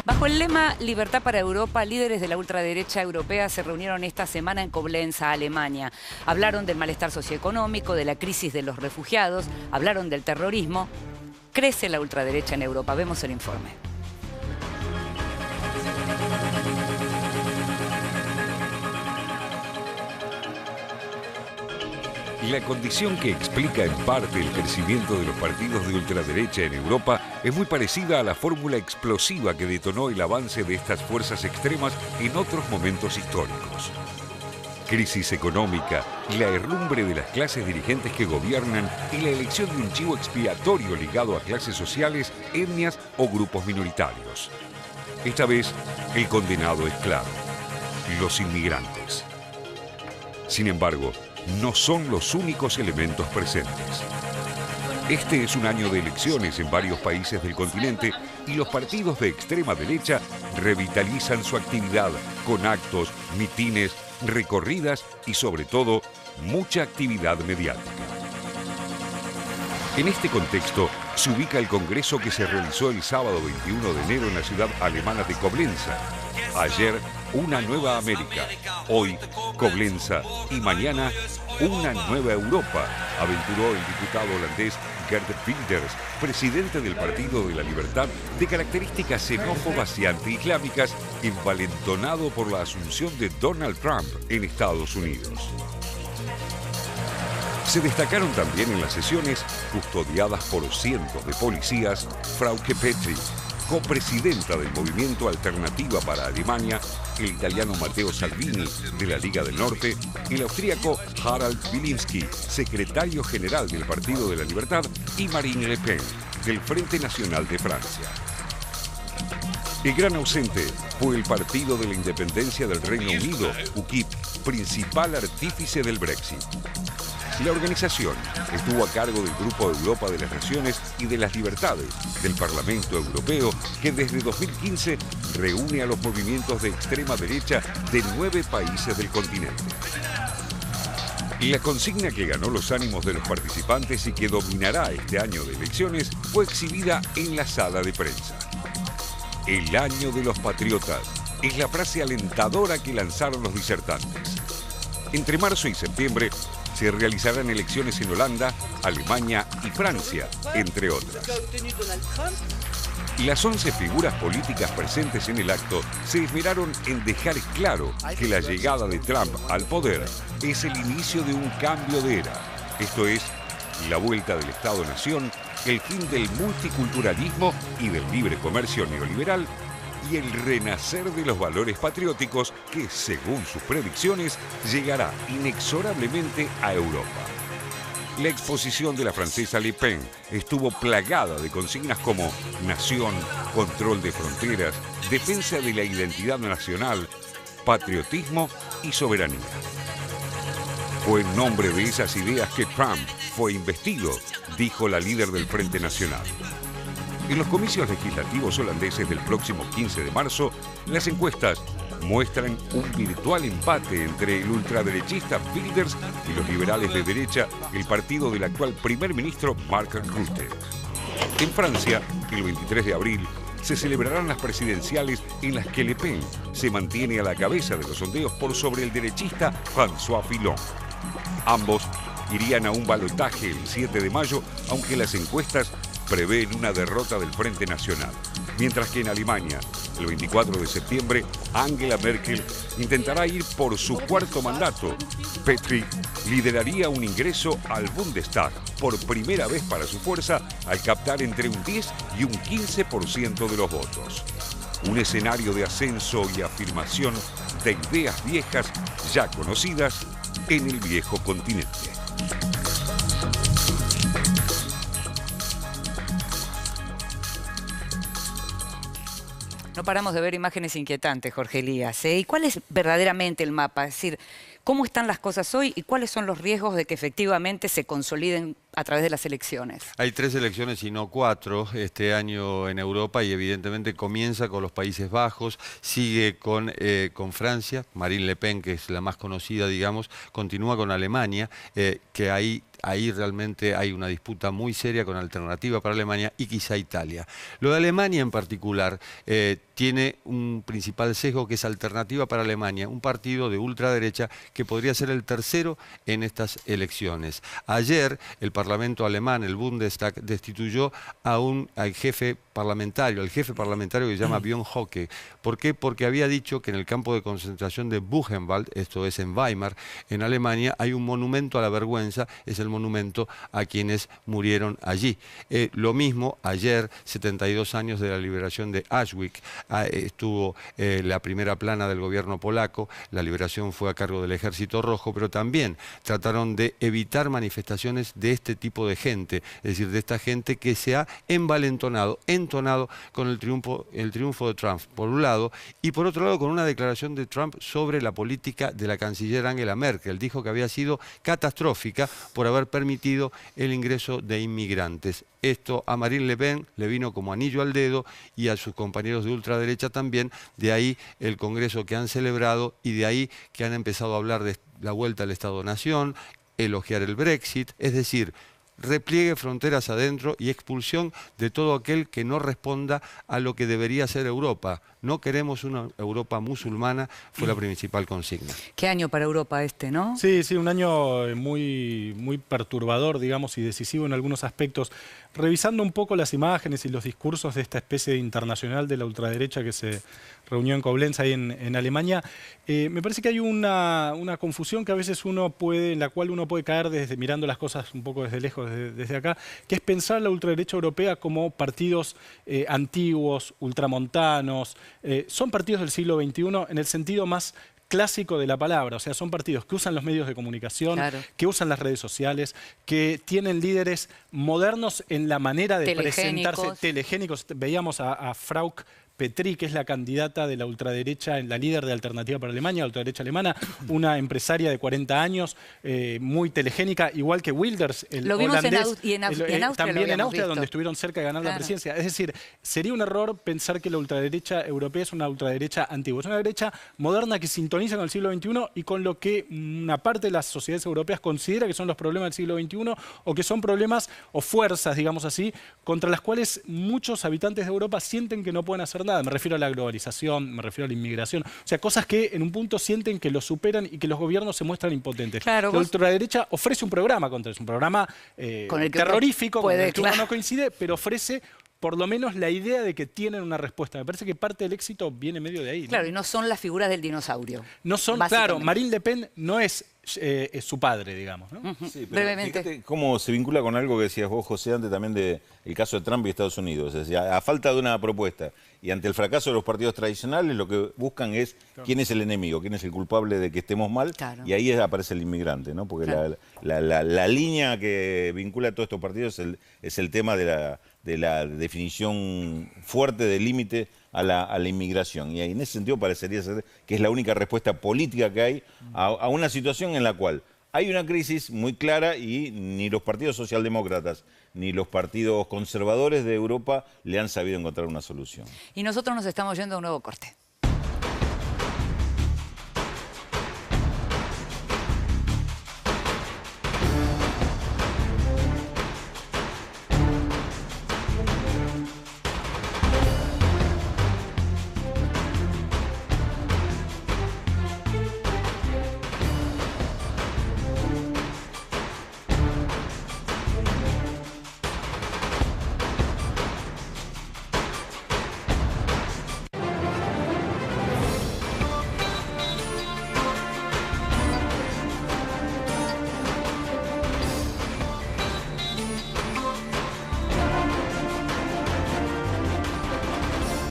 Bajo el lema Libertad para Europa, líderes de la ultraderecha europea se reunieron esta semana en Coblenza, Alemania. Hablaron del malestar socioeconómico, de la crisis de los refugiados, hablaron del terrorismo. Crece la ultraderecha en Europa. Vemos el informe. La condición que explica en parte el crecimiento de los partidos de ultraderecha en Europa es muy parecida a la fórmula explosiva que detonó el avance de estas fuerzas extremas en otros momentos históricos. Crisis económica, la herrumbre de las clases dirigentes que gobiernan y la elección de un chivo expiatorio ligado a clases sociales, etnias o grupos minoritarios. Esta vez, el condenado es claro: los inmigrantes. Sin embargo, no son los únicos elementos presentes. Este es un año de elecciones en varios países del continente y los partidos de extrema derecha revitalizan su actividad con actos, mitines, recorridas y sobre todo mucha actividad mediática. En este contexto se ubica el congreso que se realizó el sábado 21 de enero en la ciudad alemana de Coblenza. Ayer, una nueva América, hoy Coblenza y mañana una nueva Europa, aventuró el diputado holandés Geert Wilders, presidente del Partido de la Libertad, de características xenófobas y antiislámicas, envalentonado por la asunción de Donald Trump en Estados Unidos. Se destacaron también en las sesiones, custodiadas por cientos de policías, Frauke Petry, copresidenta del Movimiento Alternativa para Alemania, el italiano Matteo Salvini, de la Liga del Norte, el austríaco Harald Wilimski, secretario general del Partido de la Libertad, y Marine Le Pen, del Frente Nacional de Francia. El gran ausente fue el Partido de la Independencia del Reino Unido, UKIP, principal artífice del Brexit. La organización estuvo a cargo del Grupo Europa de las Naciones y de las Libertades del Parlamento Europeo, que desde 2015 reúne a los movimientos de extrema derecha de 9 países del continente. La consigna que ganó los ánimos de los participantes y que dominará este año de elecciones fue exhibida en la sala de prensa. El año de los patriotas es la frase alentadora que lanzaron los disertantes. Entre marzo y septiembre se realizarán elecciones en Holanda, Alemania y Francia, entre otras. Las 11 figuras políticas presentes en el acto se esmeraron en dejar claro que la llegada de Trump al poder es el inicio de un cambio de era. Esto es, la vuelta del Estado-Nación, el fin del multiculturalismo y del libre comercio neoliberal, y el renacer de los valores patrióticos que, según sus predicciones, llegará inexorablemente a Europa. La exposición de la francesa Le Pen estuvo plagada de consignas como nación, control de fronteras, defensa de la identidad nacional, patriotismo y soberanía. Fue en nombre de esas ideas que Trump fue investido, dijo la líder del Frente Nacional. En los comicios legislativos holandeses del próximo 15 de marzo, las encuestas muestran un virtual empate entre el ultraderechista Wilders y los liberales de derecha, el partido del actual primer ministro Mark Rutte. En Francia, el 23 de abril, se celebrarán las presidenciales en las que Le Pen se mantiene a la cabeza de los sondeos por sobre el derechista François Fillon. Ambos irían a un balotaje el 7 de mayo, aunque las encuestas prevén una derrota del Frente Nacional. Mientras que en Alemania, el 24 de septiembre, Angela Merkel intentará ir por su cuarto mandato. Petry lideraría un ingreso al Bundestag por primera vez para su fuerza al captar entre un 10 y un 15% de los votos. Un escenario de ascenso y afirmación de ideas viejas ya conocidas en el viejo continente. No paramos de ver imágenes inquietantes, Jorge Elías, ¿eh? ¿Y cuál es verdaderamente el mapa? Es decir, ¿cómo están las cosas hoy y cuáles son los riesgos de que efectivamente se consoliden a través de las elecciones? Hay 3 elecciones y no 4 este año en Europa y evidentemente comienza con los Países Bajos, sigue con Francia, Marine Le Pen, que es la más conocida, digamos, continúa con Alemania, que ahí ahí realmente hay una disputa muy seria con Alternativa para Alemania y quizá Italia. Lo de Alemania en particular tiene un principal sesgo que es Alternativa para Alemania, un partido de ultraderecha que podría ser el tercero en estas elecciones. Ayer el Parlamento alemán, el Bundestag, destituyó al jefe parlamentario que se llama Björn Höcke. ¿Por qué? Porque había dicho que en el campo de concentración de Buchenwald, esto es en Weimar, en Alemania, hay un monumento a la vergüenza, es el monumento a quienes murieron allí. Lo mismo ayer, 72 años de la liberación de Auschwitz, estuvo la primera plana del gobierno polaco, la liberación fue a cargo del Ejército Rojo, pero también trataron de evitar manifestaciones de este tipo de gente, es decir, de esta gente que se ha entonado con el triunfo de Trump, por un lado, y por otro lado con una declaración de Trump sobre la política de la canciller Angela Merkel. Dijo que había sido catastrófica por haber permitido el ingreso de inmigrantes. Esto a Marine Le Pen le vino como anillo al dedo y a sus compañeros de ultraderecha también, de ahí el congreso que han celebrado y de ahí que han empezado a hablar de la vuelta al Estado-Nación, elogiar el Brexit, es decir, repliegue fronteras adentro y expulsión de todo aquel que no responda a lo que debería ser Europa. No queremos una Europa musulmana, fue la principal consigna. Qué año para Europa este, ¿no? Sí, un año muy perturbador, digamos, y decisivo en algunos aspectos. Revisando un poco las imágenes y los discursos de esta especie de internacional de la ultraderecha que se reunió en Koblenz, ahí en Alemania, me parece que hay una confusión que a veces en la cual uno puede caer mirando las cosas un poco desde lejos, desde acá, que es pensar la ultraderecha europea como partidos antiguos, ultramontanos. Son partidos del siglo XXI en el sentido más clásico de la palabra, o sea, son partidos que usan los medios de comunicación, que usan las redes sociales, que tienen líderes modernos en la manera de presentarse, telegénicos. Veíamos a Frauke Petry, que es la candidata de la ultraderecha, la líder de Alternativa para Alemania, la ultraderecha alemana, una empresaria de 40 años, muy telegénica, igual que Wilders, el holandés. En Austria también en Austria, visto, donde estuvieron cerca de ganar la presidencia. Es decir, sería un error pensar que la ultraderecha europea es una ultraderecha antigua. Es una derecha moderna que sintoniza con el siglo XXI y con lo que una parte de las sociedades europeas considera que son los problemas del siglo XXI o que son problemas o fuerzas, digamos así, contra las cuales muchos habitantes de Europa sienten que no pueden hacer nada. Me refiero a la globalización, me refiero a la inmigración. O sea, cosas que en un punto sienten que los superan y que los gobiernos se muestran impotentes. Claro, la ultraderecha ofrece un programa contra eso, un programa con el que terrorífico, con el que uno no coincide, pero ofrece por lo menos la idea de que tienen una respuesta. Me parece que parte del éxito viene medio de ahí, ¿no? Claro, y no son las figuras del dinosaurio. No son, claro, Marine Le Pen no es su padre, digamos, ¿no? Sí, pero brevemente. Fíjate cómo se vincula con algo que decías vos, José, antes también del caso de Trump y Estados Unidos. Es decir, a falta de una propuesta y ante el fracaso de los partidos tradicionales, lo que buscan es quién es el enemigo, quién es el culpable de que estemos mal, y ahí aparece el inmigrante, ¿no? Porque la línea que vincula a todos estos partidos es el tema de la definición fuerte del límite a la inmigración. Y en ese sentido parecería ser que es la única respuesta política que hay a una situación en la cual hay una crisis muy clara y ni los partidos socialdemócratas ni los partidos conservadores de Europa le han sabido encontrar una solución. Y nosotros nos estamos yendo a un nuevo corte.